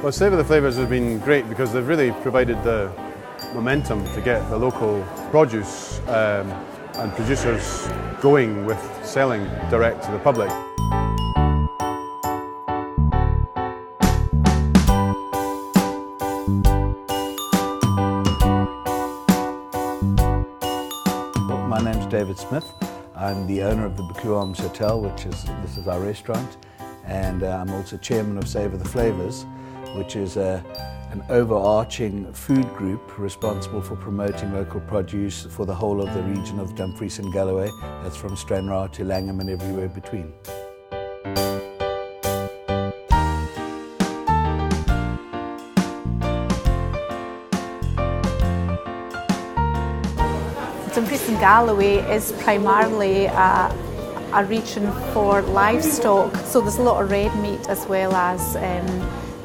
Well, Savour the Flavours has been great because they've really provided the momentum to get the local produce and producers going with selling direct to the public. My name's David Smith. I'm the owner of the Buccleuch Arms Hotel, this is our restaurant, and I'm also chairman of Savour the Flavours, which is an overarching food group responsible for promoting local produce for the whole of the region of Dumfries and Galloway. That's from Stranraer to Langham and everywhere between. Dumfries and Galloway is primarily a region for livestock, so there's a lot of red meat as well as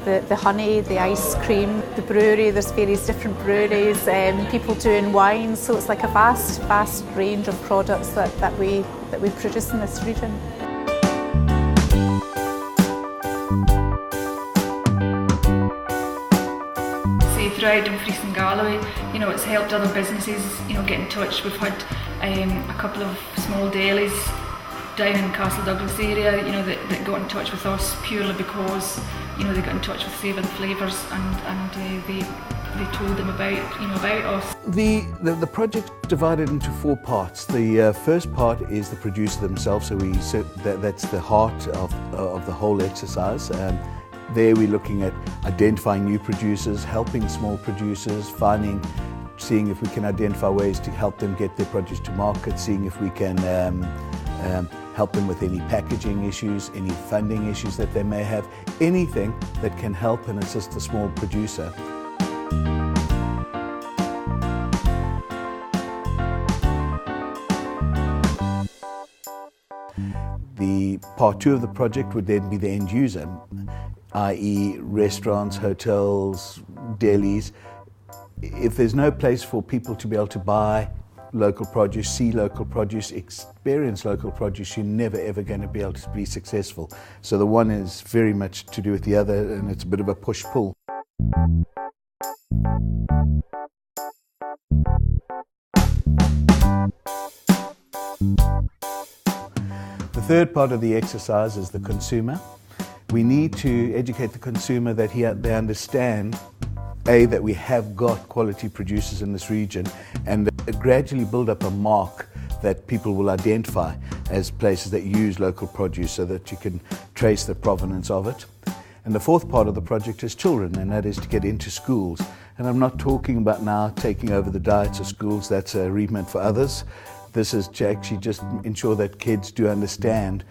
the honey, the ice cream, the brewery. There's various different breweries, people doing wine, so it's like a vast range of products that we produce in this region. Throughout Dumfries and Galloway, it's helped other businesses, get in touch. We've had a couple of small delis down in Castle Douglas area, that got in touch with us purely because, they got in touch with Savour the Flavours and they told them about us. The project divided into 4 parts. The first part is the producer themselves, so that's the heart of the whole exercise. There we're looking at identifying new producers, helping small producers, seeing if we can identify ways to help them get their produce to market, seeing if we can help them with any packaging issues, any funding issues that they may have, anything that can help and assist the small producer. The part 2 of the project would then be the end user, i.e. restaurants, hotels, delis. If there's no place for people to be able to buy local produce, see local produce, experience local produce, you're never ever going to be able to be successful. So the one is very much to do with the other, and it's a bit of a push-pull. The third part of the exercise is the consumer. We need to educate the consumer that they understand, A, that we have got quality producers in this region, and gradually build up a mark that people will identify as places that use local produce so that you can trace the provenance of it. And the fourth part of the project is children, and that is to get into schools. And I'm not talking about now taking over the diets of schools, that's a remit for others. This is to actually just ensure that kids do understand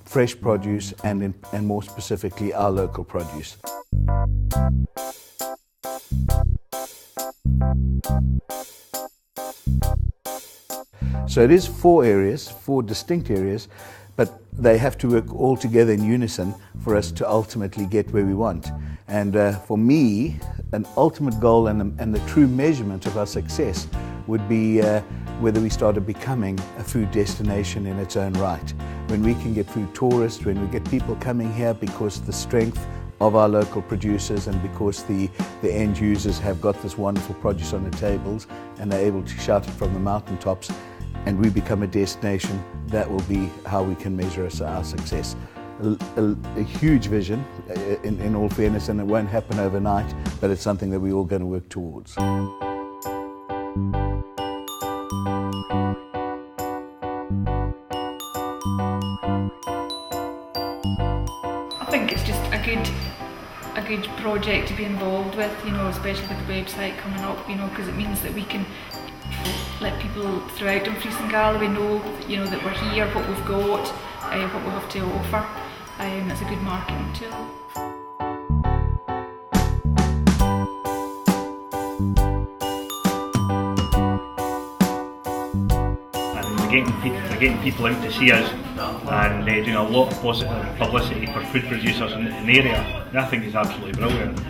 fresh produce and more specifically our local produce. So it is 4 distinct areas, but they have to work all together in unison for us to ultimately get where we want. And for me, an ultimate goal and the true measurement of our success would be whether we started becoming a food destination in its own right. When we can get food tourists, when we get people coming here because of the strength of our local producers and because the end users have got this wonderful produce on the tables and they're able to shout it from the mountaintops, and we become a destination, that will be how we can measure our success. A huge vision, in all fairness, and it won't happen overnight, but it's something that we're all going to work towards. I think it's just a good project to be involved with, especially with the website coming up, because it means that we can let people throughout Dumfries and Galloway know, that we're here, what we've got, what we have to offer. It's a good marketing tool. We're getting people out to see us and doing a lot of positive publicity for food producers in the area. And I think it's absolutely brilliant.